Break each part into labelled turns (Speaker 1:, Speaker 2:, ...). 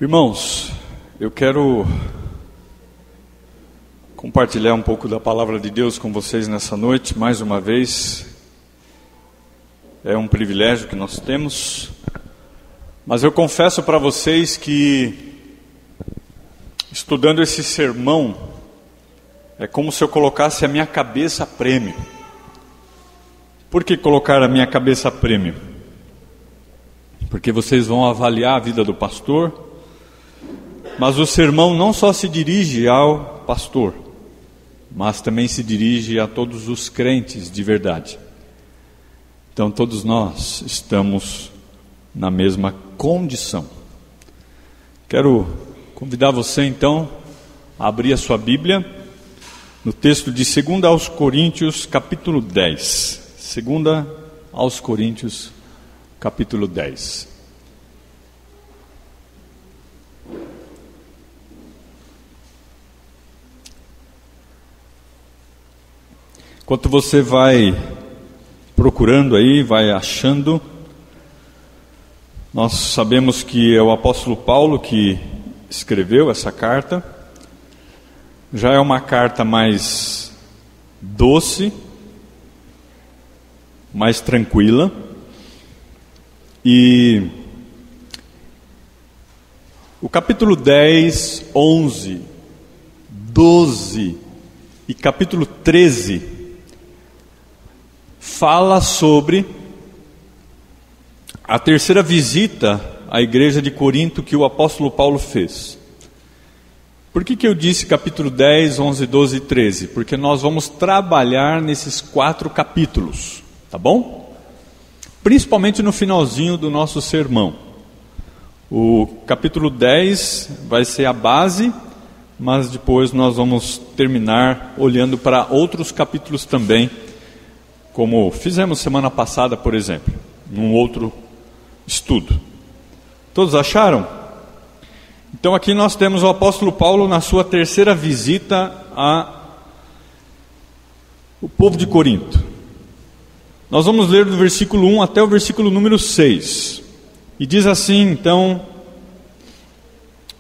Speaker 1: Irmãos, eu quero compartilhar um pouco da palavra de Deus com vocês nessa noite, mais uma vez. É um privilégio que nós temos, mas eu confesso para vocês que, estudando esse sermão, é como se eu colocasse a minha cabeça a prêmio. Por que colocar a minha cabeça a prêmio? Porque vocês vão avaliar a vida do pastor, mas o sermão não só se dirige ao pastor, mas também se dirige a todos os crentes de verdade. Então todos nós estamos na mesma condição. Quero convidar você então a abrir a sua Bíblia no texto de 2 aos Coríntios, capítulo 10. 2 aos Coríntios, capítulo 10. Enquanto você vai procurando aí, vai achando, nós sabemos que é o apóstolo Paulo que escreveu essa carta. Já é uma carta mais doce, mais tranquila, e o capítulo 10, 11, 12 e capítulo 13 fala sobre a terceira visita à igreja de Corinto que o apóstolo Paulo fez. Por que eu disse capítulo 10, 11, 12 e 13? Porque nós vamos trabalhar nesses 4 capítulos, tá bom? Principalmente no finalzinho do nosso sermão. O capítulo 10 vai ser a base, mas depois nós vamos terminar olhando para outros capítulos também, como fizemos semana passada, por exemplo, num outro estudo. Todos acharam? Então aqui nós temos o apóstolo Paulo na sua terceira visita ao povo de Corinto. Nós vamos ler do versículo 1 até o versículo número 6. E diz assim, então,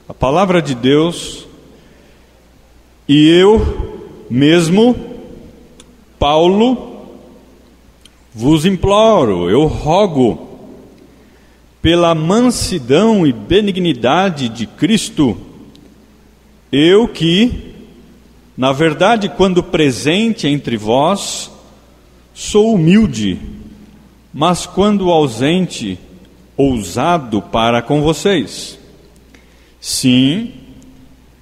Speaker 1: a palavra de Deus: E eu mesmo, Paulo, vos imploro, eu rogo, pela mansidão e benignidade de Cristo, eu que, na verdade, quando presente entre vós, sou humilde, mas quando ausente, ousado para com vocês. Sim,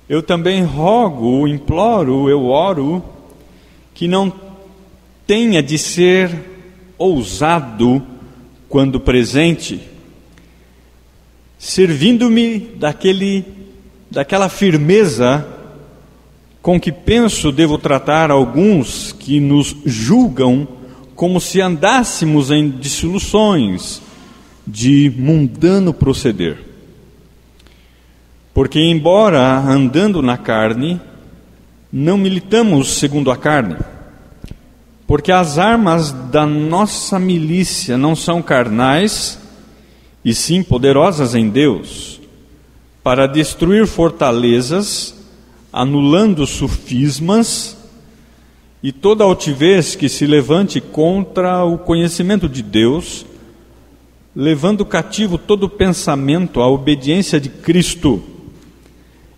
Speaker 1: eu também rogo, imploro, eu oro, que não tenha de ser ousado quando presente, servindo-me daquela firmeza com que penso devo tratar alguns que nos julgam como se andássemos em dissoluções de mundano proceder. Porque embora andando na carne, não militamos segundo a carne, porque as armas da nossa milícia não são carnais, e sim poderosas em Deus, para destruir fortalezas, anulando sofismas e toda altivez que se levante contra o conhecimento de Deus, levando cativo todo pensamento à obediência de Cristo,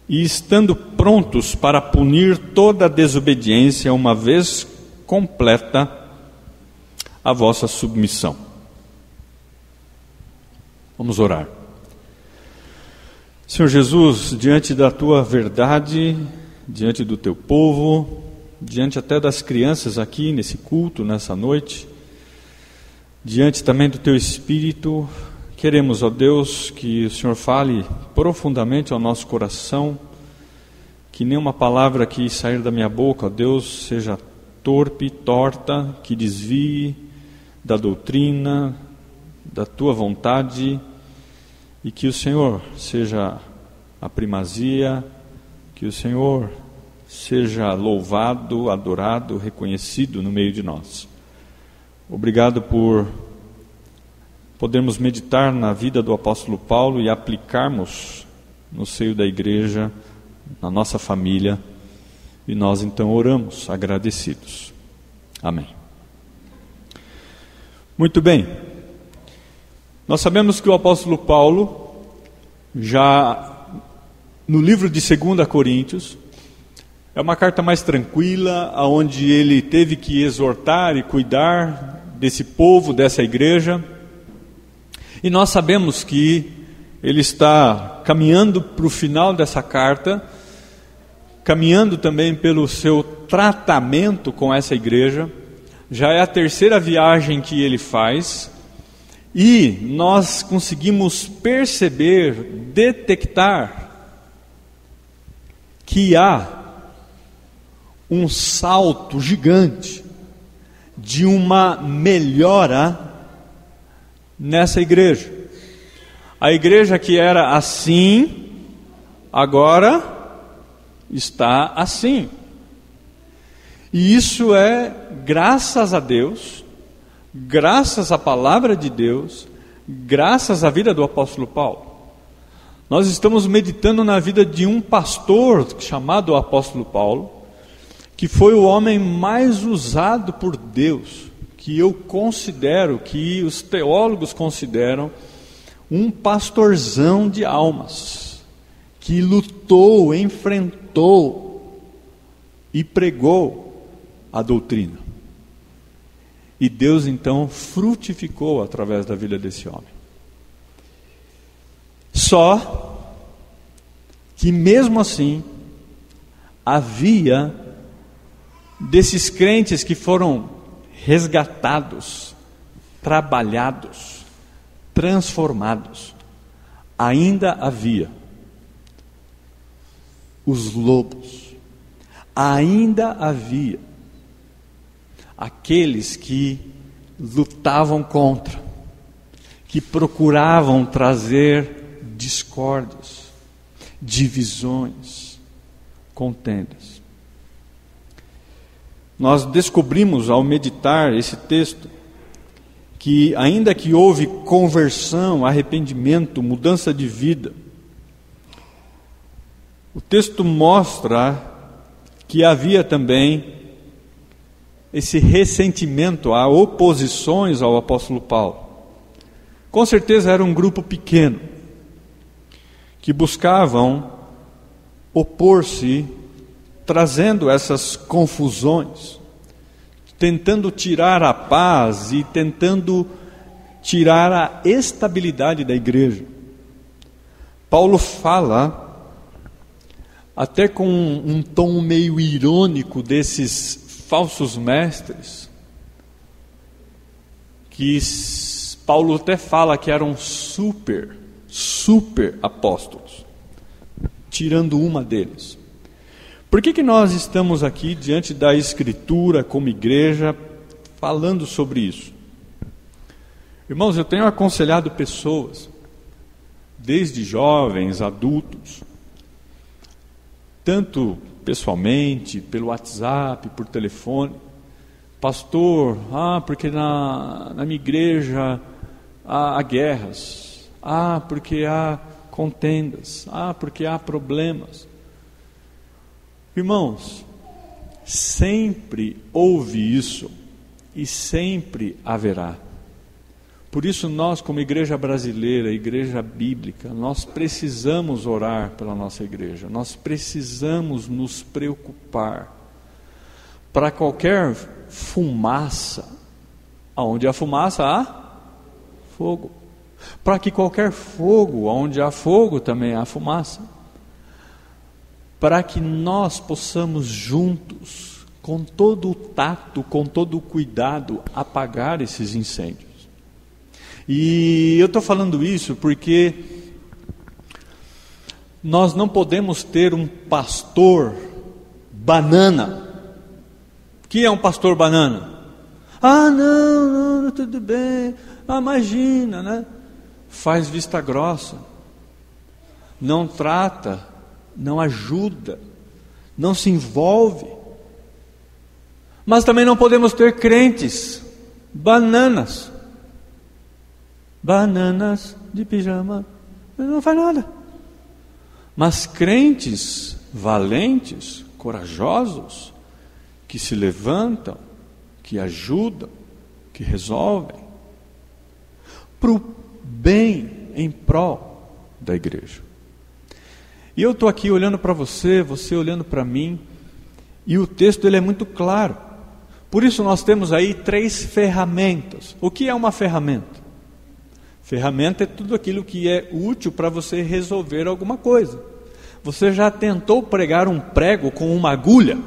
Speaker 1: e estando prontos para punir toda desobediência, uma vez completa a vossa submissão. Vamos orar. Senhor Jesus, diante da Tua verdade, diante do Teu povo, diante até das crianças aqui nesse culto, nessa noite, diante também do Teu Espírito, queremos, ó Deus, que o Senhor fale profundamente ao nosso coração, que nenhuma palavra que sair da minha boca, ó Deus, seja torpe, torta, que desvie da doutrina, da Tua vontade, e que o Senhor seja a primazia, que o Senhor seja louvado, adorado, reconhecido no meio de nós. Obrigado por podermos meditar na vida do apóstolo Paulo e aplicarmos no seio da igreja, na nossa família, e nós então oramos agradecidos. Amém. Muito bem. Nós sabemos que o apóstolo Paulo, já no livro de 2 Coríntios, é uma carta mais tranquila, onde ele teve que exortar e cuidar desse povo, dessa igreja. E nós sabemos que ele está caminhando para o final dessa carta, caminhando também pelo seu tratamento com essa igreja. Já é a terceira viagem que ele faz, e nós conseguimos perceber, detectar, que há um salto gigante de uma melhora nessa igreja. A igreja que era assim, agora está assim. E isso é graças a Deus, graças à palavra de Deus, graças à vida do apóstolo Paulo. Nós estamos meditando na vida de um pastor chamado apóstolo Paulo, que foi o homem mais usado por Deus, que eu considero, que os teólogos consideram, um pastorzão de almas, que lutou, enfrentou e pregou a doutrina. E Deus então frutificou através da vida desse homem. Só que mesmo assim, havia desses crentes que foram resgatados, trabalhados, transformados, ainda havia os lobos, ainda havia aqueles que lutavam contra, que procuravam trazer discórdias, divisões, contendas. Nós descobrimos ao meditar esse texto que ainda que houve conversão, arrependimento, mudança de vida, o texto mostra que havia também esse ressentimento, há oposições ao apóstolo Paulo. Com certeza era um grupo pequeno, que buscavam opor-se, trazendo essas confusões, tentando tirar a paz e tentando tirar a estabilidade da igreja. Paulo fala, até com um tom meio irônico, desses falsos mestres, que Paulo até fala que eram super apóstolos, tirando uma deles. Por que nós estamos aqui diante da Escritura como igreja falando sobre isso? Irmãos, eu tenho aconselhado pessoas, desde jovens, adultos, tanto pessoalmente, pelo WhatsApp, por telefone. Pastor, porque na minha igreja há guerras, porque há contendas, porque há problemas. Irmãos, sempre houve isso e sempre haverá. Por isso nós, como igreja brasileira, igreja bíblica, nós precisamos orar pela nossa igreja, nós precisamos nos preocupar para qualquer fumaça, onde há fumaça há fogo, para que qualquer fogo, onde há fogo também há fumaça, para que nós possamos juntos, com todo o tato, com todo o cuidado, apagar esses incêndios. E eu estou falando isso porque nós não podemos ter um pastor banana. O que é um pastor banana? Não, tudo bem, imagina, né? Faz vista grossa, não trata, não ajuda, não se envolve. Mas também não podemos ter crentes bananas de pijama, não faz nada. Mas crentes valentes, corajosos, que se levantam, que ajudam, que resolvem, para o bem, em prol da igreja. E eu estou aqui olhando para você, você olhando para mim, e o texto ele é muito claro. Por isso nós temos aí 3 ferramentas. O que é uma ferramenta? Ferramenta é tudo aquilo que é útil para você resolver alguma coisa. Você já tentou pregar um prego com uma agulha?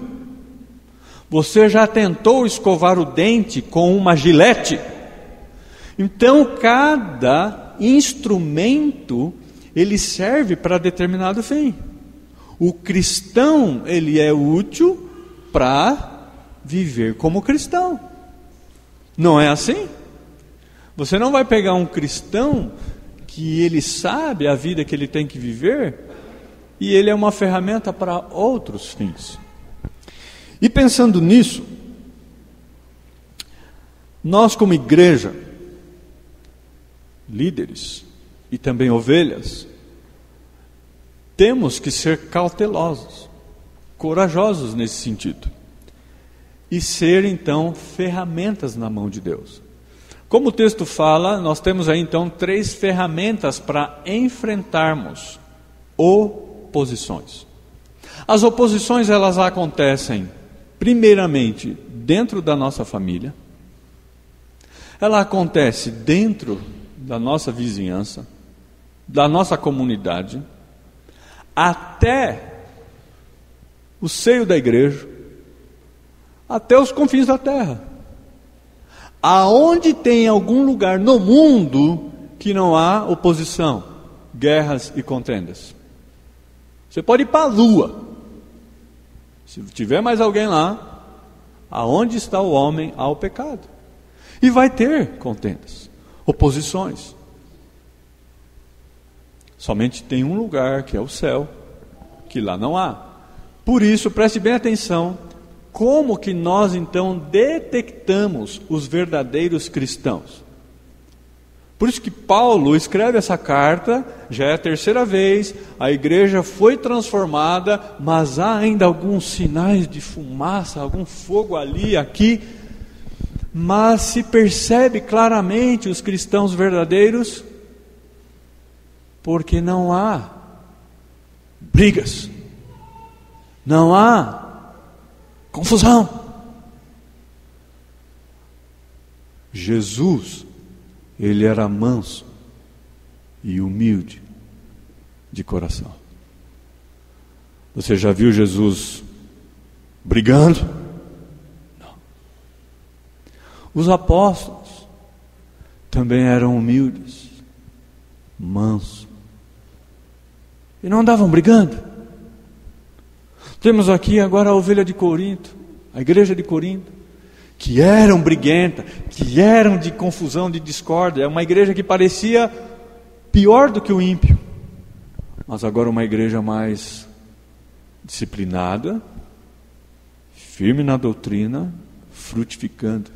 Speaker 1: Você já tentou escovar o dente com uma gilete? Então, cada instrumento, ele serve para determinado fim. O cristão, ele é útil para viver como cristão. Não é assim? Você não vai pegar um cristão que ele sabe a vida que ele tem que viver e ele é uma ferramenta para outros fins. E pensando nisso, nós como igreja, líderes e também ovelhas, temos que ser cautelosos, corajosos nesse sentido, e ser então ferramentas na mão de Deus. Como o texto fala, nós temos aí então 3 ferramentas para enfrentarmos oposições. As oposições elas acontecem primeiramente dentro da nossa família, ela acontece dentro da nossa vizinhança, da nossa comunidade, até o seio da igreja, até os confins da terra. Aonde tem algum lugar no mundo que não há oposição, guerras e contendas? Você pode ir para a lua. Se tiver mais alguém lá, aonde está o homem, há o pecado. E vai ter contendas, oposições. Somente tem um lugar, que é o céu, que lá não há. Por isso, preste bem atenção, como que nós então detectamos os verdadeiros cristãos. Por isso que Paulo escreve essa carta, já é a 3ª vez, a igreja foi transformada, mas há ainda alguns sinais de fumaça, algum fogo ali, aqui, mas se percebe claramente os cristãos verdadeiros, porque não há brigas, não há confusão. Jesus, ele era manso e humilde de coração. Você já viu Jesus brigando? Não. Os apóstolos também eram humildes, mansos, e não andavam brigando. Temos aqui agora a ovelha de Corinto, a igreja de Corinto, que eram briguenta, que eram de confusão, de discórdia. É uma igreja que parecia pior do que o ímpio, mas agora uma igreja mais disciplinada, firme na doutrina, frutificando.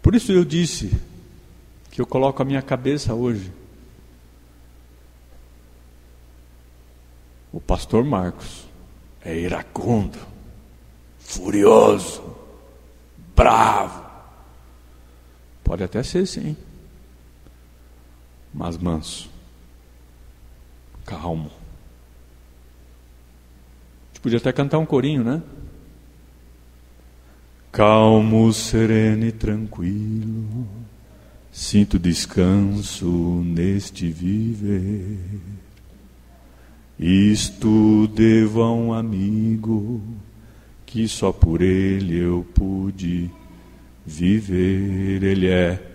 Speaker 1: Por isso eu disse que eu coloco a minha cabeça hoje. O pastor Marcos é iracundo, furioso, bravo. Pode até ser sim, mas manso, calmo. A gente podia até cantar um corinho, né? Calmo, sereno e tranquilo, sinto descanso neste viver. Isto devo a um amigo, que só por ele eu pude viver. Ele é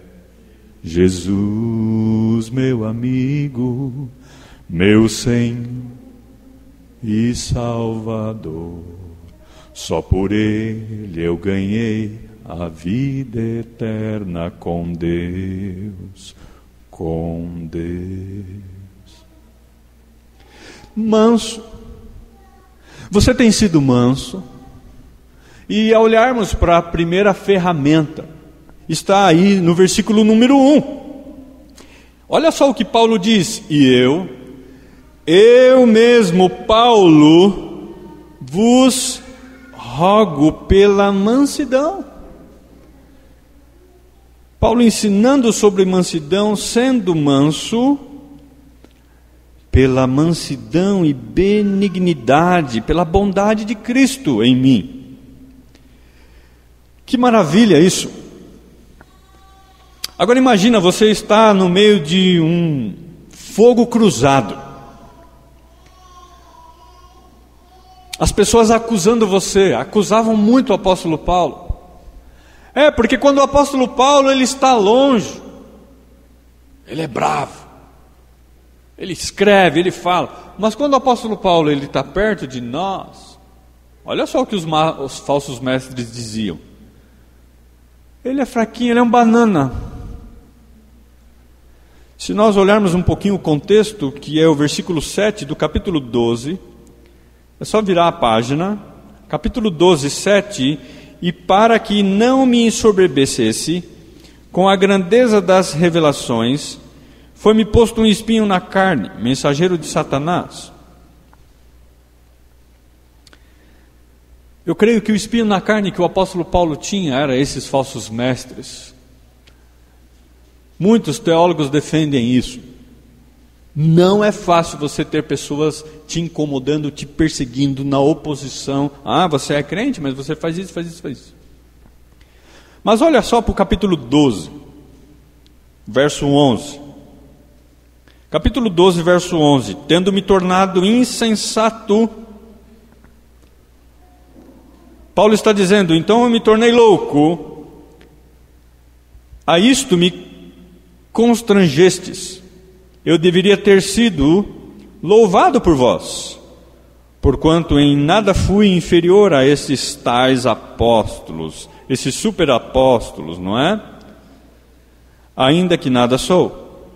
Speaker 1: Jesus, meu amigo, meu Senhor e Salvador. Só por ele eu ganhei a vida eterna com Deus, com Deus. Manso. Você tem sido manso? E ao olharmos para a primeira ferramenta, está aí no versículo número 1. Olha só o que Paulo diz: e eu mesmo, Paulo, vos rogo pela mansidão. Paulo ensinando sobre mansidão, sendo manso, pela mansidão e benignidade, pela bondade de Cristo em mim. Que maravilha isso! Agora imagina, você está no meio de um fogo cruzado. As pessoas acusando você, acusavam muito o apóstolo Paulo. Porque quando o apóstolo Paulo ele está longe, ele é bravo, ele escreve, ele fala. Mas quando o apóstolo Paulo ele está perto de nós, olha só o que os falsos mestres diziam: ele é fraquinho, ele é um banana. Se nós olharmos um pouquinho o contexto, que é o versículo 7 do capítulo 12, é só virar a página, capítulo 12, 7, e para que não me ensoberbecesse com a grandeza das revelações, foi-me posto um espinho na carne, mensageiro de Satanás. Eu creio que o espinho na carne que o apóstolo Paulo tinha era esses falsos mestres. Muitos teólogos defendem isso. Não é fácil você ter pessoas te incomodando, te perseguindo, na oposição. Você é crente, mas você faz isso, faz isso, faz isso. Mas olha só para o capítulo 12, verso 11. Capítulo 12, verso 11. Tendo me tornado insensato, Paulo está dizendo: então eu me tornei louco, a isto me constrangestes. Eu deveria ter sido louvado por vós, porquanto em nada fui inferior a esses tais apóstolos, esses superapóstolos, não é? Ainda que nada sou.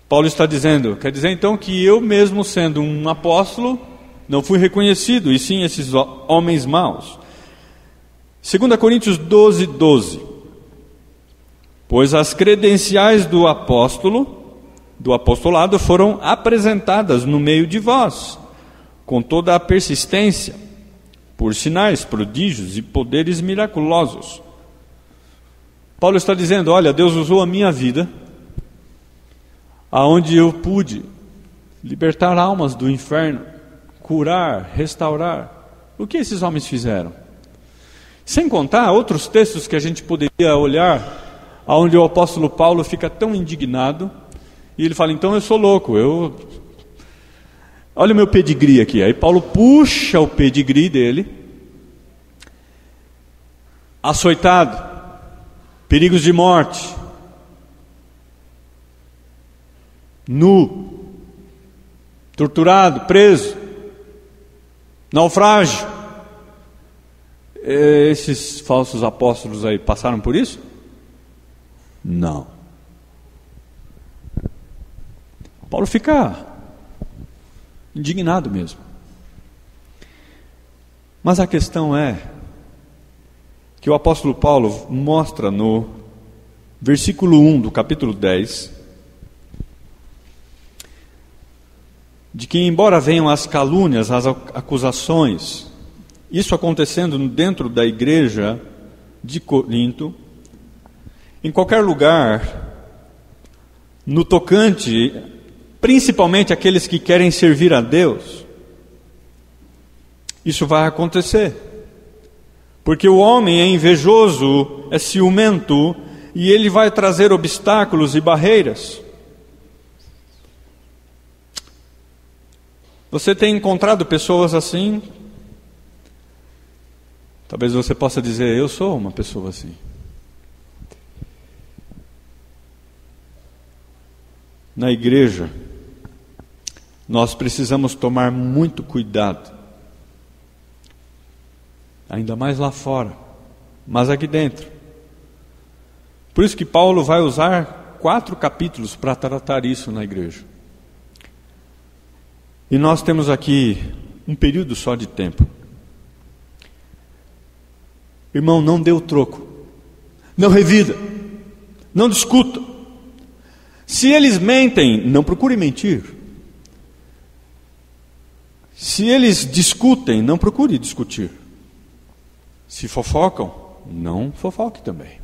Speaker 1: Paulo está dizendo, quer dizer então que eu mesmo sendo um apóstolo, não fui reconhecido, e sim esses homens maus. 2 Coríntios 12, 12. Pois as credenciais do apostolado foram apresentadas no meio de vós, com toda a persistência, por sinais, prodígios e poderes miraculosos. Paulo está dizendo: olha, Deus usou a minha vida, aonde eu pude libertar almas do inferno, curar, restaurar. O que esses homens fizeram? Sem contar outros textos que a gente poderia olhar, onde o apóstolo Paulo fica tão indignado, e ele fala: então eu sou louco, olha o meu pedigree aqui. Aí Paulo puxa o pedigree dele: açoitado, perigos de morte, nu, torturado, preso, naufrágio. Esses falsos apóstolos aí passaram por isso? Não. Paulo fica indignado mesmo. Mas a questão é que o apóstolo Paulo mostra no versículo 1 do capítulo 10, de que embora venham as calúnias, as acusações, isso acontecendo dentro da igreja de Corinto, em qualquer lugar, no tocante, principalmente aqueles que querem servir a Deus, isso vai acontecer. Porque o homem é invejoso, é ciumento, e ele vai trazer obstáculos e barreiras. Você tem encontrado pessoas assim? Talvez você possa dizer: eu sou uma pessoa assim. Na igreja, nós precisamos tomar muito cuidado, ainda mais lá fora, mas aqui dentro. Por isso que Paulo vai usar 4 capítulos para tratar isso na igreja. E nós temos aqui um período só de tempo. Irmão, não dê o troco, não revida, não discuta, Se eles mentem, não procure mentir. Se eles discutem, não procure discutir. Se fofocam, não fofoque também.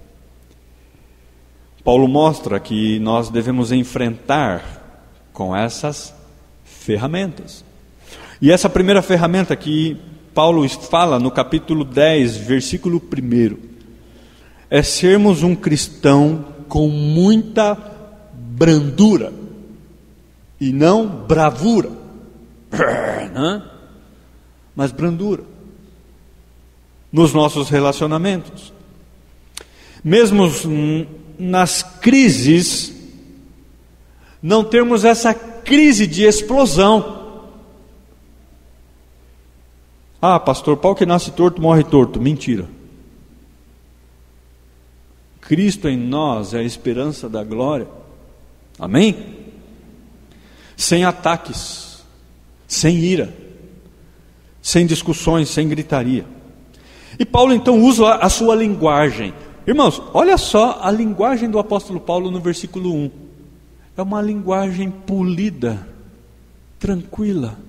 Speaker 1: Paulo mostra que nós devemos enfrentar com essas ferramentas. E essa primeira ferramenta que Paulo fala no capítulo 10, versículo 1, é sermos um cristão com muita brandura e não bravura, mas brandura nos nossos relacionamentos. Mesmo nas crises, não termos essa crise de explosão. Ah, pastor, pau que nasce torto, morre torto. Mentira. Cristo em nós é a esperança da glória. Amém? Sem ataques, sem ira, sem discussões, sem gritaria. E Paulo então usa a sua linguagem. Irmãos, olha só a linguagem do apóstolo Paulo no versículo 1. É uma linguagem polida, tranquila.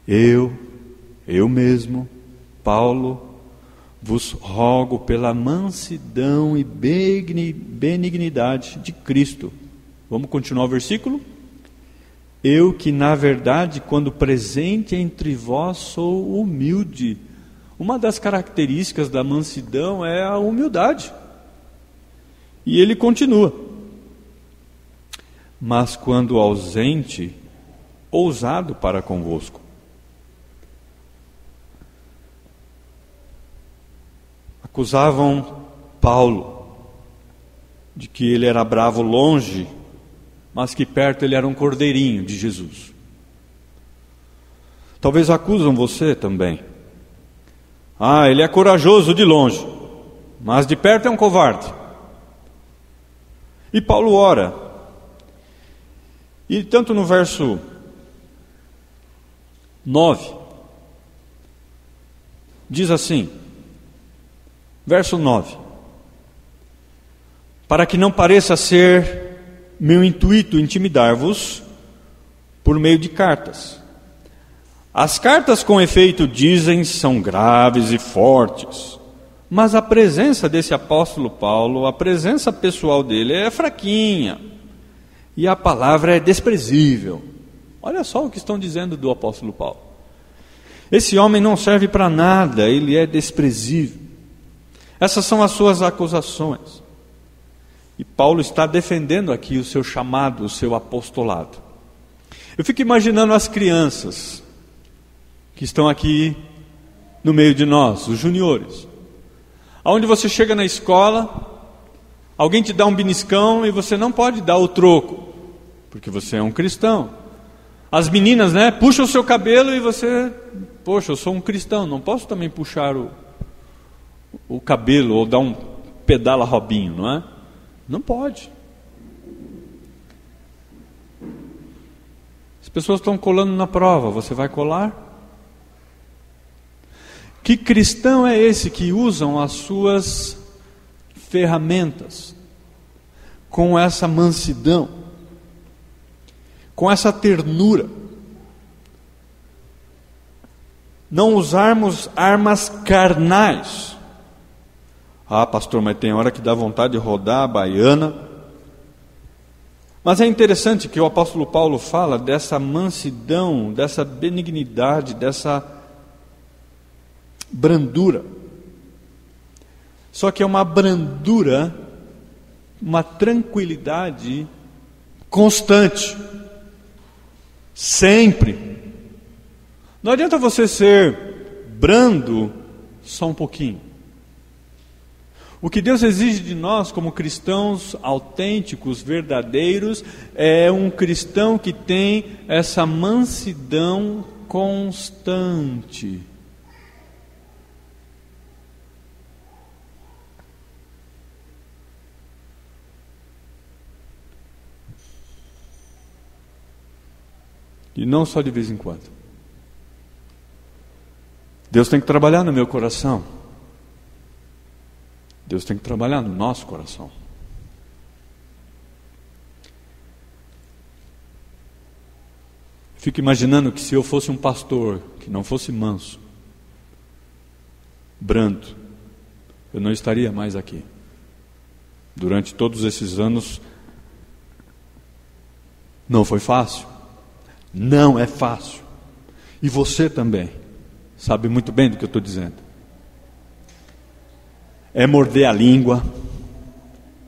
Speaker 1: Eu mesmo, Paulo, vos rogo pela mansidão e benignidade de Cristo. Vamos continuar o versículo? Eu que na verdade, quando presente entre vós, sou humilde. Uma das características da mansidão é a humildade. E ele continua. Mas quando ausente, ousado para convosco. Acusavam Paulo de que ele era bravo longe, mas que perto ele era um cordeirinho de Jesus. Talvez acusam você também. Ah, ele é corajoso de longe, mas de perto é um covarde. E Paulo ora. E tanto no verso 9, diz assim, verso 9: para que não pareça ser meu intuito intimidar-vos por meio de cartas. As cartas, com efeito, dizem, são graves e fortes, mas a presença desse apóstolo Paulo, a presença pessoal dele é fraquinha, e a palavra é desprezível. Olha só o que estão dizendo do apóstolo Paulo. Esse homem não serve para nada, ele é desprezível. Essas são as suas acusações. E Paulo está defendendo aqui o seu chamado, o seu apostolado. Eu fico imaginando as crianças que estão aqui no meio de nós, os juniores. Aonde você chega na escola, alguém te dá um beniscão e você não pode dar o troco, porque você é um cristão. As meninas, puxam o seu cabelo e você, poxa, eu sou um cristão, não posso também puxar o cabelo ou dar um pedala Robinho, não é? Não pode. As pessoas estão colando na prova, você vai colar? Que cristão é esse que usam as suas ferramentas com essa mansidão, com essa ternura? Não usarmos armas carnais. Ah, pastor, mas tem hora que dá vontade de rodar a baiana. Mas é interessante que o apóstolo Paulo fala dessa mansidão, dessa benignidade, dessa brandura. Só que é uma brandura, uma tranquilidade constante, sempre. Não adianta você ser brando só um pouquinho. O que Deus exige de nós como cristãos autênticos, verdadeiros, é um cristão que tem essa mansidão constante. E não só de vez em quando. Deus tem que trabalhar no meu coração. Deus tem que trabalhar no nosso coração. fico imaginando que se eu fosse um pastor que não fosse manso, brando, eu não estaria mais aqui. Durante todos esses anos, não foi fácil. Não é fácil. E você também sabe muito bem do que eu estou dizendo. É morder a língua,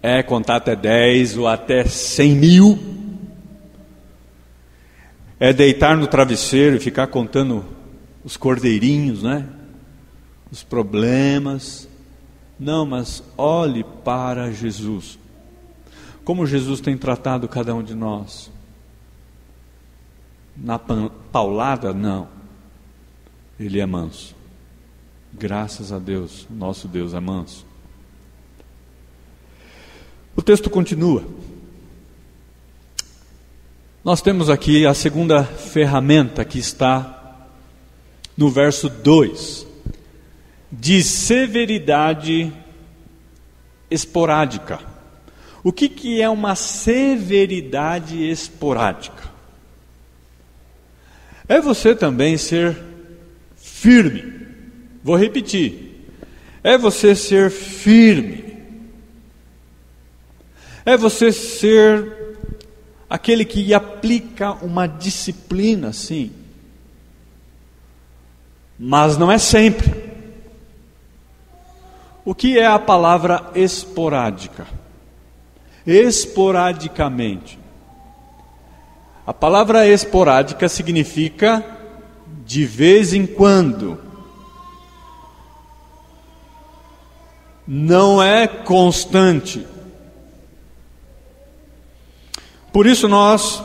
Speaker 1: é contar até 10 ou até 100.000, é deitar no travesseiro e ficar contando os cordeirinhos, né? Os problemas. Não, mas olhe para Jesus. Como Jesus tem tratado cada um de nós. Na paulada, não. Ele é manso. Graças a Deus, nosso Deus é manso. O texto continua. Nós temos aqui a segunda ferramenta que está no verso 2. De severidade esporádica. O que é uma severidade esporádica? É você também ser firme. Vou repetir. É você ser firme. É você ser aquele que aplica uma disciplina, sim. Mas não é sempre. O que é a palavra esporádica? Esporadicamente. A palavra esporádica significa de vez em quando. Não é constante. Por isso nós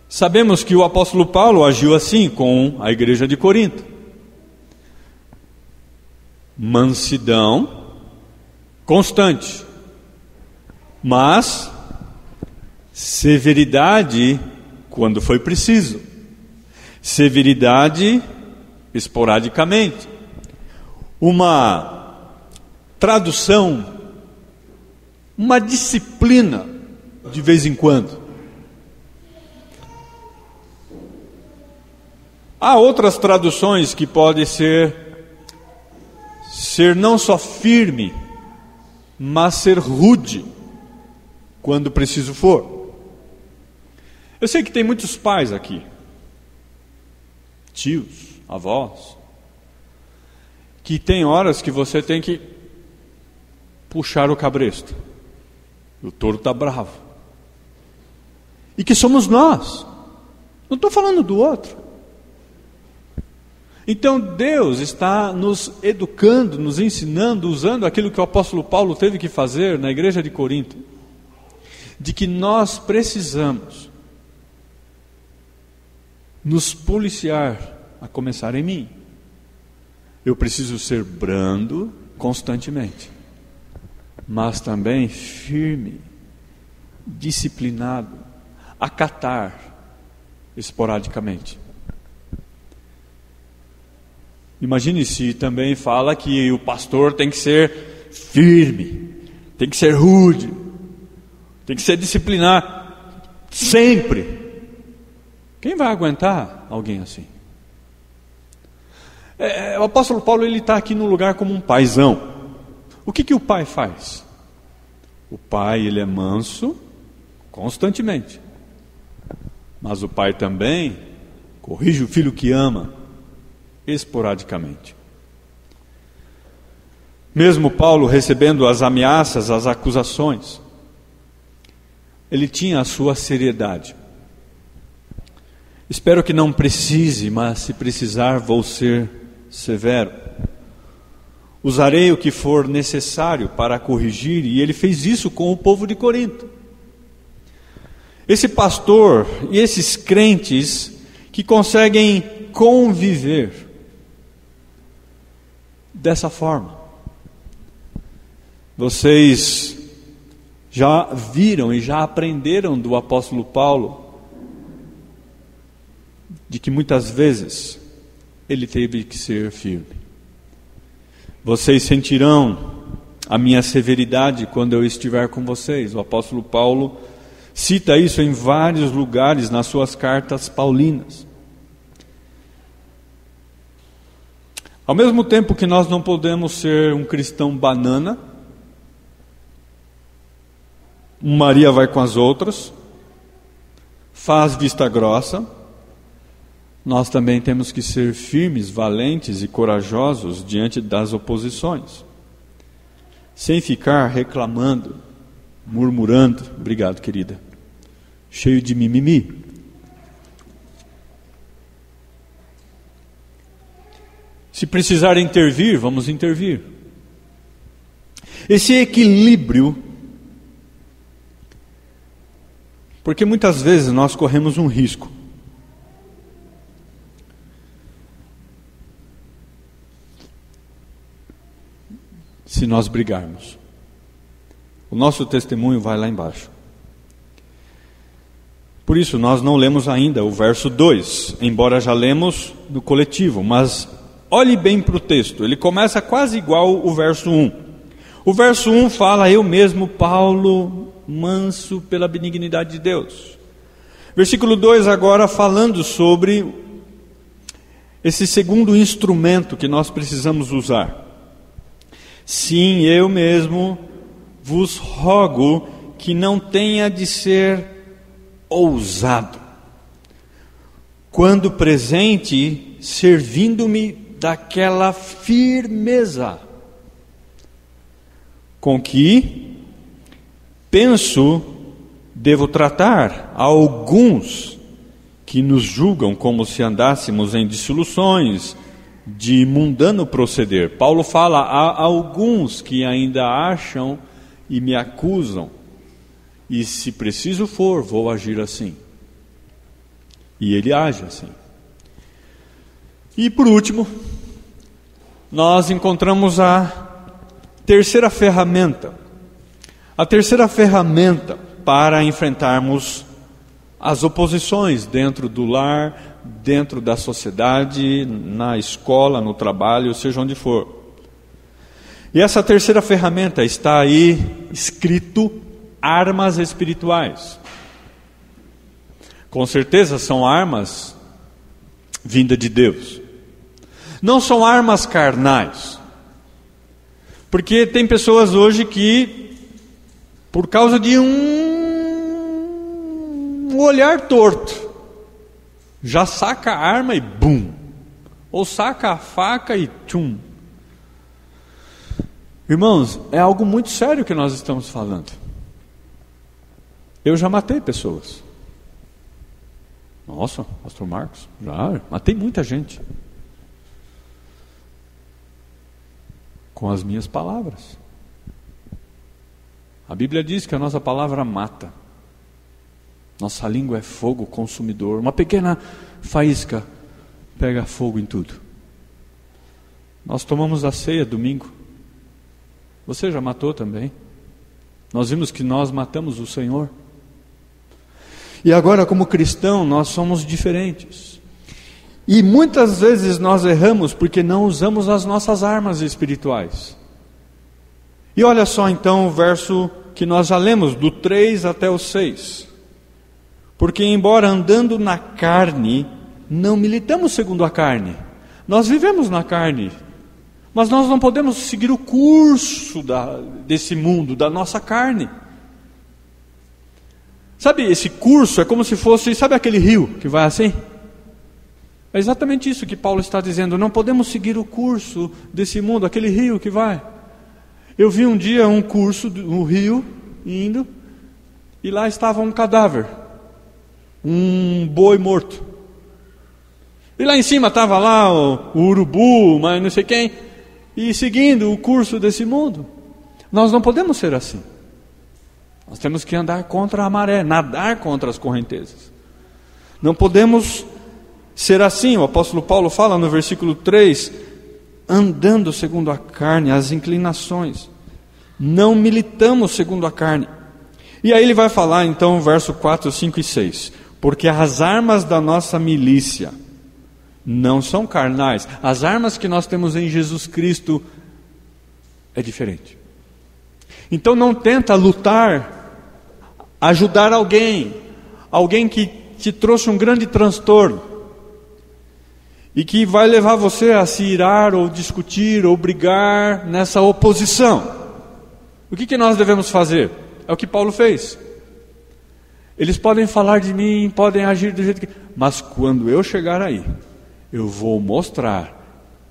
Speaker 1: sabemos que o apóstolo Paulo agiu assim com a igreja de Corinto. Mansidão constante, mas severidade quando foi preciso, severidade esporadicamente. Uma tradução, uma disciplina de vez em quando. Há outras traduções que podem ser não só firme, mas ser rude, quando preciso for. Eu sei que tem muitos pais aqui, tios, avós, que tem horas que você tem que puxar o cabresto. O touro está bravo. E que somos nós. Não estou falando do outro. Então Deus está nos educando, nos ensinando, usando aquilo que o apóstolo Paulo teve que fazer na igreja de Corinto, de que nós precisamos nos policiar, a começar em mim. Eu preciso ser brando constantemente, mas também firme, disciplinado, acatar esporadicamente. Imagine se também fala que o pastor tem que ser firme, tem que ser rude, tem que ser disciplinar sempre. Quem vai aguentar alguém assim? O apóstolo Paulo está aqui no lugar como um paizão. O que o pai faz? O pai ele é manso constantemente, mas o pai também corrige o filho que ama esporadicamente. Mesmo Paulo recebendo as ameaças, as acusações, ele tinha a sua seriedade. Espero que não precise, mas se precisar vou ser severo. Usarei o que for necessário para corrigir, e ele fez isso com o povo de Corinto. Esse pastor e esses crentes que conseguem conviver dessa forma. Vocês já viram e já aprenderam do apóstolo Paulo de que muitas vezes ele teve que ser firme. Vocês sentirão a minha severidade quando eu estiver com vocês. O apóstolo Paulo Cita isso em vários lugares nas suas cartas paulinas. Ao mesmo tempo que nós não podemos ser um cristão banana, Maria vai com as outras, faz vista grossa, nós também temos que ser firmes, valentes e corajosos diante das oposições, sem ficar reclamando, murmurando, obrigado querida, cheio de mimimi. Se precisar intervir, vamos intervir. Esse equilíbrio, porque muitas vezes nós corremos um risco. Se nós brigarmos, o nosso testemunho vai lá embaixo. Por isso nós não lemos ainda o verso 2, embora já lemos no coletivo, mas olhe bem para o texto, ele começa quase igual o verso 1. O verso 1 fala, eu mesmo, Paulo, manso pela benignidade de Deus. Versículo 2 agora falando sobre esse segundo instrumento que nós precisamos usar. Sim, eu mesmo vos rogo que não tenha de ser ousado, quando presente, servindo-me daquela firmeza com que penso devo tratar a alguns que nos julgam como se andássemos em dissoluções de mundano proceder. Paulo fala a alguns que ainda acham e me acusam, e se preciso for, vou agir assim. E ele age assim. E por último, nós encontramos a terceira ferramenta. A terceira ferramenta para enfrentarmos as oposições dentro do lar, dentro da sociedade, na escola, no trabalho, seja onde for. E essa terceira ferramenta está aí escrito armas espirituais. Com certeza são armas vinda de Deus. Não são armas carnais. Porque tem pessoas hoje que, por causa de um olhar torto, já saca a arma e bum. Ou saca a faca e tchum. Irmãos, é algo muito sério que nós estamos falando. Eu já matei pessoas. Nossa, pastor Marcos, já matei muita gente. Com as minhas palavras. A Bíblia diz que a nossa palavra mata. Nossa língua é fogo consumidor. Uma pequena faísca pega fogo em tudo. Nós tomamos a ceia domingo. Você já matou também. Nós vimos que nós matamos o Senhor. E agora, como cristão, nós somos diferentes. E muitas vezes nós erramos porque não usamos as nossas armas espirituais. E olha só então o verso que nós já lemos, do 3 até o 6. Porque embora andando na carne, não militamos segundo a carne. Nós vivemos na carne, mas nós não podemos seguir o curso desse mundo, da nossa carne. Sabe, esse curso é como se fosse, sabe aquele rio que vai assim? É exatamente isso que Paulo está dizendo. Não podemos seguir o curso desse mundo, aquele rio que vai. Eu vi um dia um curso, um rio indo, e lá estava um cadáver, um boi morto. E lá em cima estava lá o urubu, mas não sei quem, e seguindo o curso desse mundo. Nós não podemos ser assim. Nós temos que andar contra a maré, nadar contra as correntezas. Não podemos ser assim. O apóstolo Paulo fala no versículo 3, andando segundo a carne, as inclinações. Não militamos segundo a carne. E aí ele vai falar então, verso 4, 5 e 6. Porque as armas da nossa milícia não são carnais. As armas que nós temos em Jesus Cristo é diferente. Então não tenta lutar ajudar alguém que te trouxe um grande transtorno, e que vai levar você a se irar, ou discutir, ou brigar nessa oposição. O que nós devemos fazer? É o que Paulo fez. Eles podem falar de mim, podem agir do jeito que... mas quando eu chegar aí, eu vou mostrar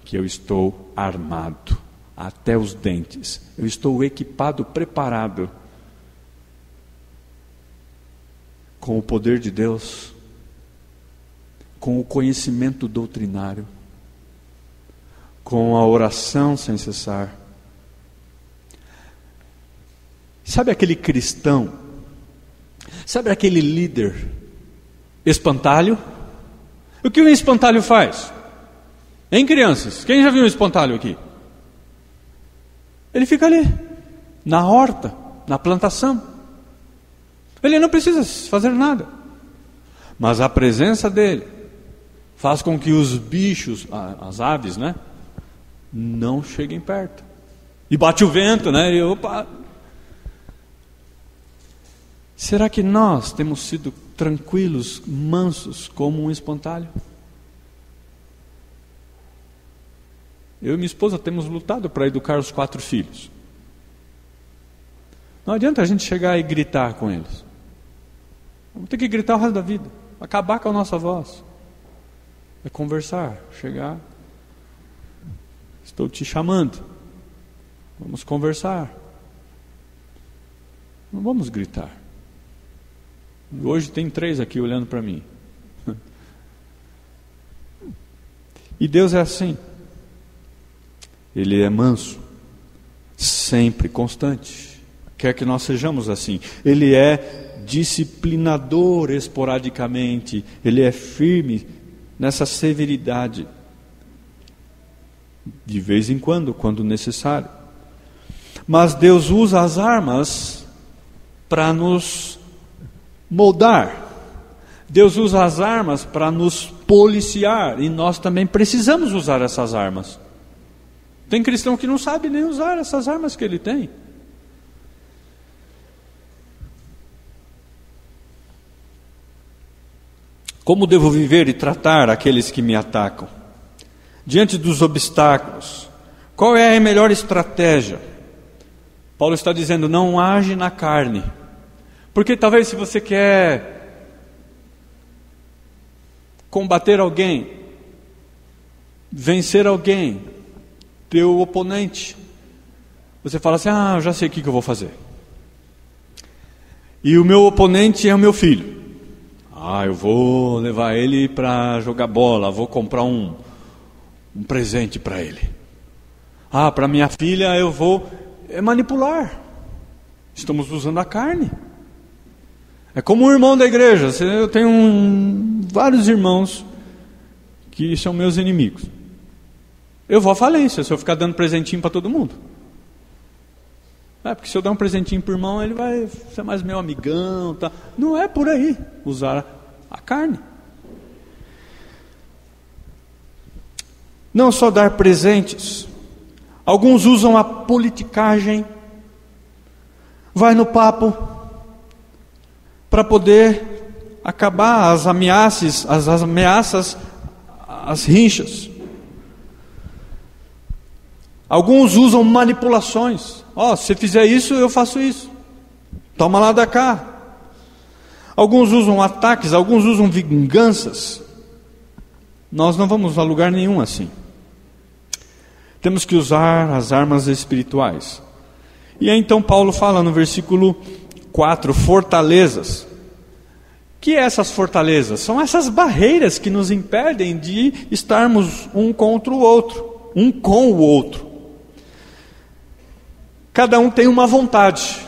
Speaker 1: que eu estou armado até os dentes. Eu estou equipado, preparado com o poder de Deus, com o conhecimento doutrinário, com a oração sem cessar. Sabe aquele cristão? Sabe aquele líder espantalho? O que um espantalho faz? Hein, crianças? Quem já viu um espantalho aqui? Ele fica ali, na horta, na plantação. Ele não precisa fazer nada. Mas a presença dele faz com que os bichos, as aves, né, não cheguem perto. E bate o vento, né? E opa! Será que nós temos sido tranquilos, mansos, como um espantalho? Eu e minha esposa temos lutado para educar os 4 filhos. Não adianta a gente chegar e gritar com eles. Vamos ter que gritar o resto da vida, acabar com a nossa voz. É conversar, chegar. Estou te chamando. Vamos conversar. Não vamos gritar. Hoje tem 3 aqui olhando para mim. E Deus é assim. Ele é manso, sempre constante. Quer que nós sejamos assim. Ele é disciplinador esporadicamente. Ele é firme nessa severidade. De vez em quando necessário. Mas Deus usa as armas para nos moldar. Deus usa as armas para nos policiar, e nós também precisamos usar essas armas. Tem cristão que não sabe nem usar essas armas que ele tem. Como devo viver e tratar aqueles que me atacam? Diante dos obstáculos, qual é a melhor estratégia? Paulo está dizendo, não age na carne. Porque talvez se você quer combater alguém, vencer alguém, teu oponente, você fala assim, eu já sei o que eu vou fazer. E o meu oponente é o meu filho. Eu vou levar ele para jogar bola, vou comprar um presente para ele. Para minha filha eu vou manipular. Estamos usando a carne. É como um irmão da igreja. Eu tenho vários irmãos que são meus inimigos. Eu vou à falência se eu ficar dando presentinho para todo mundo. Porque se eu der um presentinho para o irmão, ele vai ser mais meu amigão. Tá? Não é por aí usar a carne. Não só dar presentes. Alguns usam a politicagem. Vai no papo para poder acabar as ameaças, as rinchas. Alguns usam manipulações. Se você fizer isso, eu faço isso. Toma lá da cá. Alguns usam ataques, alguns usam vinganças. Nós não vamos a lugar nenhum assim. Temos que usar as armas espirituais. E aí então Paulo fala no versículo 4, fortalezas. Que é essas fortalezas? São essas barreiras que nos impedem de estarmos um contra o outro, um com o outro. Cada um tem uma vontade.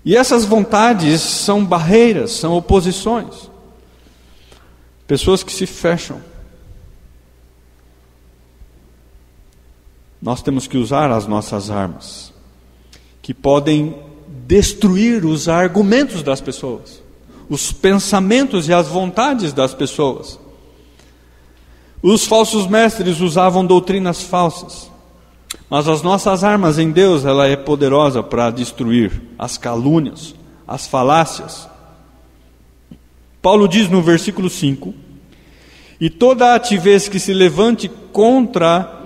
Speaker 1: E essas vontades são barreiras, são oposições. Pessoas que se fecham. Nós temos que usar as nossas armas, que podem destruir os argumentos das pessoas, os pensamentos e as vontades das pessoas. Os falsos mestres usavam doutrinas falsas, mas as nossas armas em Deus, ela é poderosa para destruir as calúnias, as falácias. Paulo diz no versículo 5: e toda altivez que se levante contra,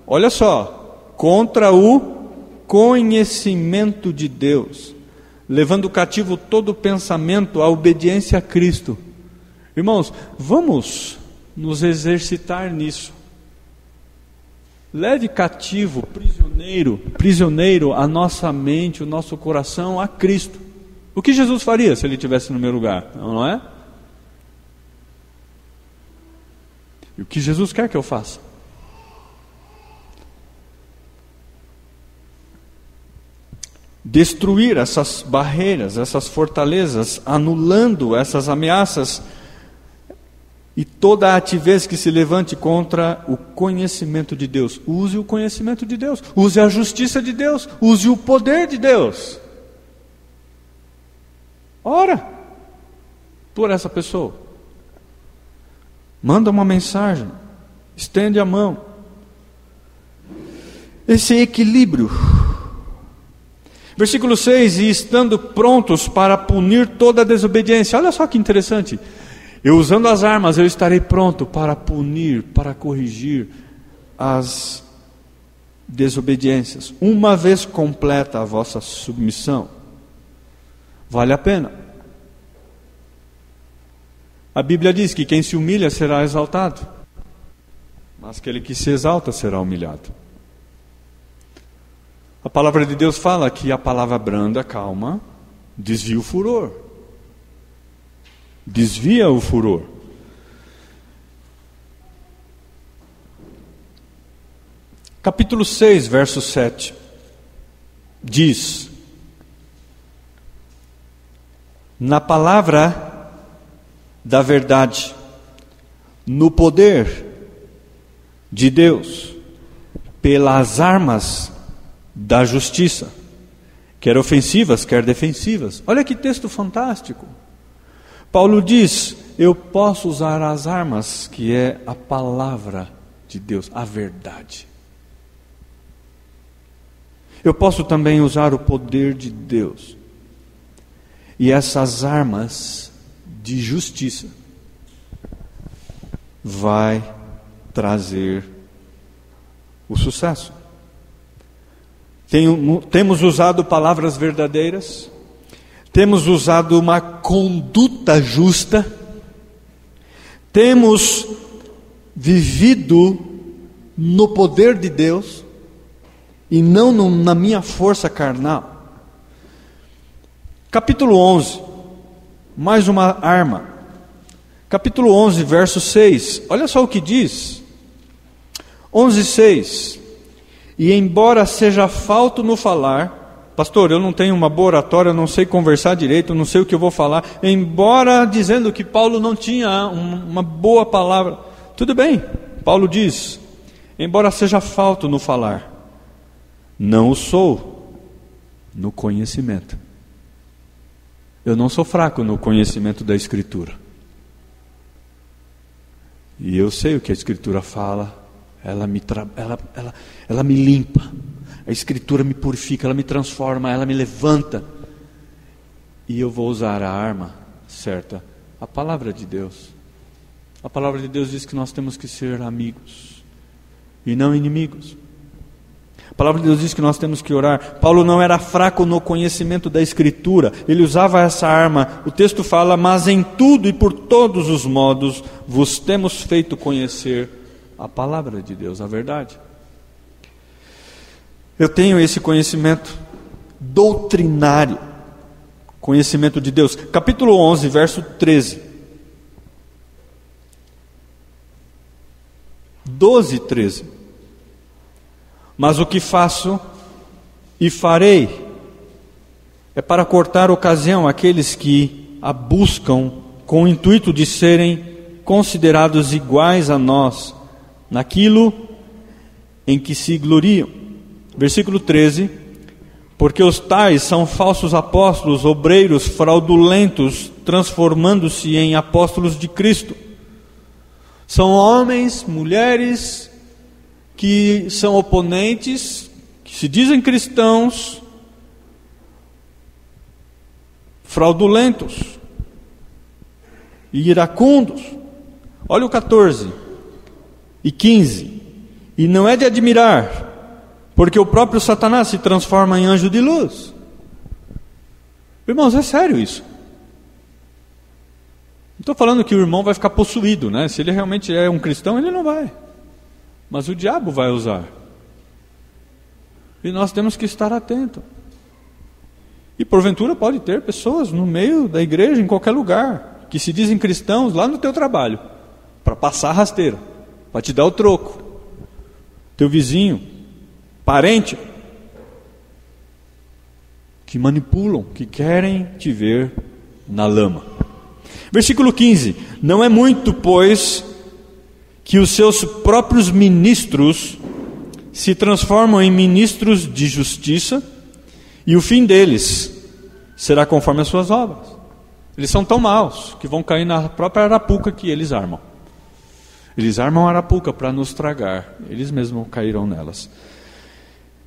Speaker 1: olha só, contra o conhecimento de Deus, levando cativo todo pensamento à obediência a Cristo. Irmãos, vamos nos exercitar nisso. Leve cativo, prisioneiro a nossa mente, o nosso coração a Cristo. O que Jesus faria se Ele estivesse no meu lugar? Não é? E o que Jesus quer que eu faça? Destruir essas barreiras, essas fortalezas, anulando essas ameaças e toda a altivez que se levante contra o conhecimento de Deus. Use o conhecimento de Deus, use a justiça de Deus, use o poder de Deus. Ora por essa pessoa. Manda uma mensagem, estende a mão. Esse equilíbrio. Versículo 6: e estando prontos para punir toda a desobediência. Olha só que interessante. Eu usando as armas, eu estarei pronto para punir, para corrigir as desobediências. Uma vez completa a vossa submissão, vale a pena. A Bíblia diz que quem se humilha será exaltado, mas aquele que se exalta será humilhado. A palavra de Deus fala que a palavra branda, calma, desvia o furor. Desvia o furor. Capítulo 6, verso 7 diz: na palavra da verdade, no poder de Deus, pelas armas da justiça, quer ofensivas, quer defensivas. Olha que texto fantástico. Paulo diz: eu posso usar as armas, que é a palavra de Deus, a verdade. Eu posso também usar o poder de Deus. E essas armas de justiça vai trazer o sucesso. Temos usado palavras verdadeiras, temos usado uma conduta justa, temos vivido no poder de Deus e não na minha força carnal. Capítulo 11, mais uma arma. Capítulo 11, verso 6, olha só o que diz. 11:6. E embora seja falto no falar, pastor, eu não tenho uma boa oratória, eu não sei conversar direito, eu não sei o que eu vou falar, embora dizendo que Paulo não tinha uma boa palavra, tudo bem, Paulo diz, embora seja falto no falar, não o sou no conhecimento. Eu não sou fraco no conhecimento da Escritura. E eu sei o que a Escritura fala. Ela me limpa. A Escritura me purifica, ela me transforma, ela me levanta. E eu vou usar a arma certa, a palavra de Deus. A palavra de Deus diz que nós temos que ser amigos e não inimigos. A palavra de Deus diz que nós temos que orar. Paulo não era fraco no conhecimento da Escritura, ele usava essa arma. O texto fala: mas em tudo e por todos os modos vos temos feito conhecer a palavra de Deus, a verdade. Eu tenho esse conhecimento doutrinário, conhecimento de Deus. Capítulo 11, verso 13. 12:13. Mas o que faço e farei é para cortar ocasião àqueles que a buscam com o intuito de serem considerados iguais a nós naquilo em que se gloriam. Versículo 13: porque os tais são falsos apóstolos, obreiros fraudulentos, transformando-se em apóstolos de Cristo. São homens, mulheres que são oponentes, que se dizem cristãos, fraudulentos e iracundos. Olha o 14 e 15. E não é de admirar, porque o próprio Satanás se transforma em anjo de luz. Irmãos, é sério isso. Não estou falando que o irmão vai ficar possuído, né? Se ele realmente é um cristão, ele não vai. Mas o diabo vai usar. E nós temos que estar atentos. E porventura pode ter pessoas no meio da igreja, em qualquer lugar, que se dizem cristãos lá no teu trabalho, para passar a rasteira, para te dar o troco. Teu vizinho, parente, que manipulam, que querem te ver na lama. Versículo 15: não é muito, pois, que os seus próprios ministros se transformam em ministros de justiça, e o fim deles será conforme as suas obras. Eles são tão maus que vão cair na própria arapuca que eles armam. Eles armam a arapuca para nos tragar. Eles mesmos cairão nelas.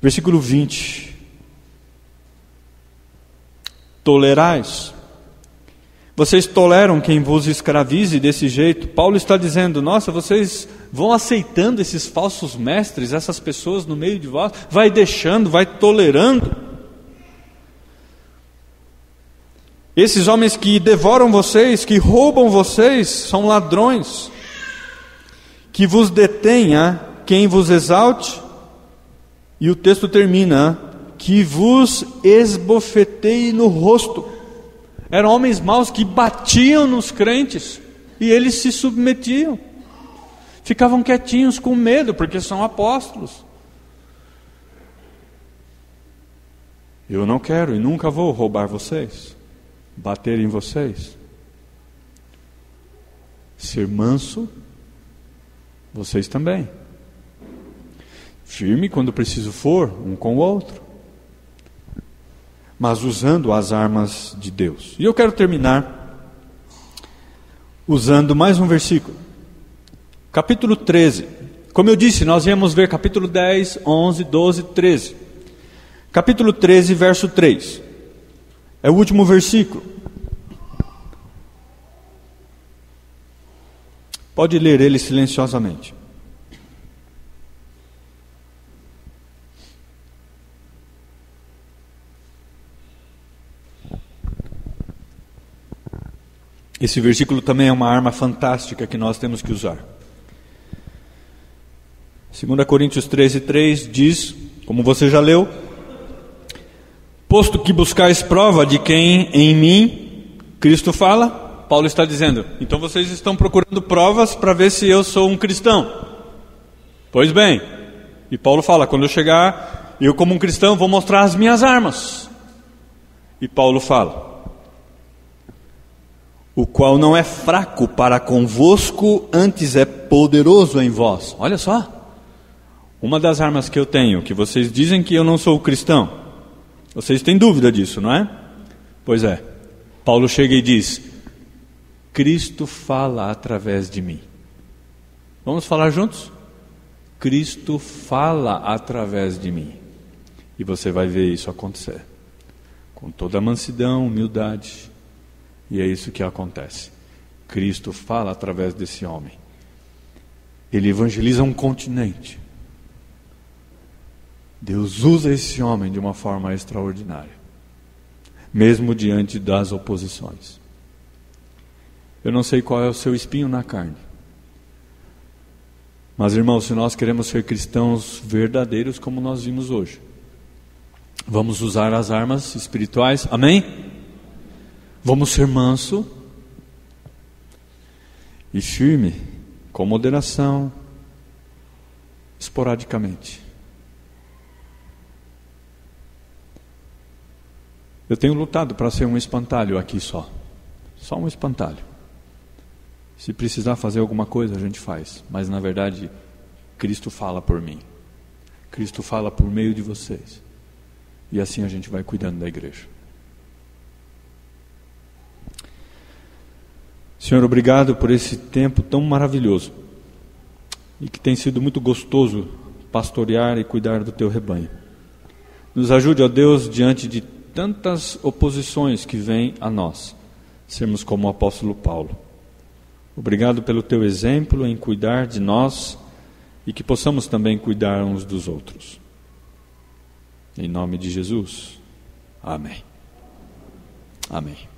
Speaker 1: Versículo 20: tolerais. Vocês toleram quem vos escravize desse jeito? Paulo está dizendo, nossa, vocês vão aceitando esses falsos mestres, essas pessoas no meio de vós, vai deixando, vai tolerando. Esses homens que devoram vocês, que roubam vocês, são ladrões. Que vos detenha quem vos exalte. E o texto termina, que vos esbofeteie no rosto. Eram homens maus que batiam nos crentes e eles se submetiam. Ficavam quietinhos com medo, porque são apóstolos. Eu não quero e nunca vou roubar vocês, bater em vocês. Ser manso, vocês também. Firme quando preciso for, um com o outro. Mas usando as armas de Deus. E eu quero terminar usando mais um versículo. Capítulo 13. Como eu disse, nós íamos ver capítulo 10, 11, 12, 13. Capítulo 13, verso 3. É o último versículo. Pode ler ele silenciosamente. Esse versículo também é uma arma fantástica que nós temos que usar. 2 Coríntios 13:3 diz, como você já leu, posto que buscais prova de quem em mim Cristo fala, Paulo está dizendo, então vocês estão procurando provas para ver se eu sou um cristão. Pois bem, e Paulo fala, quando eu chegar, eu como um cristão vou mostrar as minhas armas. E Paulo fala, o qual não é fraco para convosco, antes é poderoso em vós. Olha só, uma das armas que eu tenho, que vocês dizem que eu não sou cristão, vocês têm dúvida disso, não é? Pois é, Paulo chega e diz, Cristo fala através de mim. Vamos falar juntos? Cristo fala através de mim. E você vai ver isso acontecer, com toda a mansidão, humildade. E é isso que acontece. Cristo fala através desse homem. Ele evangeliza um continente. Deus usa esse homem de uma forma extraordinária, mesmo diante das oposições. Eu não sei qual é o seu espinho na carne. Mas, irmãos, se nós queremos ser cristãos verdadeiros como nós vimos hoje, vamos usar as armas espirituais, amém? Vamos ser manso e firme, com moderação, esporadicamente. Eu tenho lutado para ser um espantalho aqui só um espantalho. Se precisar fazer alguma coisa, a gente faz, mas na verdade, Cristo fala por mim. Cristo fala por meio de vocês. E assim a gente vai cuidando da igreja. Senhor, obrigado por esse tempo tão maravilhoso e que tem sido muito gostoso pastorear e cuidar do teu rebanho. Nos ajude, ó Deus, diante de tantas oposições que vêm a nós, sermos como o apóstolo Paulo. Obrigado pelo teu exemplo em cuidar de nós e que possamos também cuidar uns dos outros. Em nome de Jesus. Amém. Amém.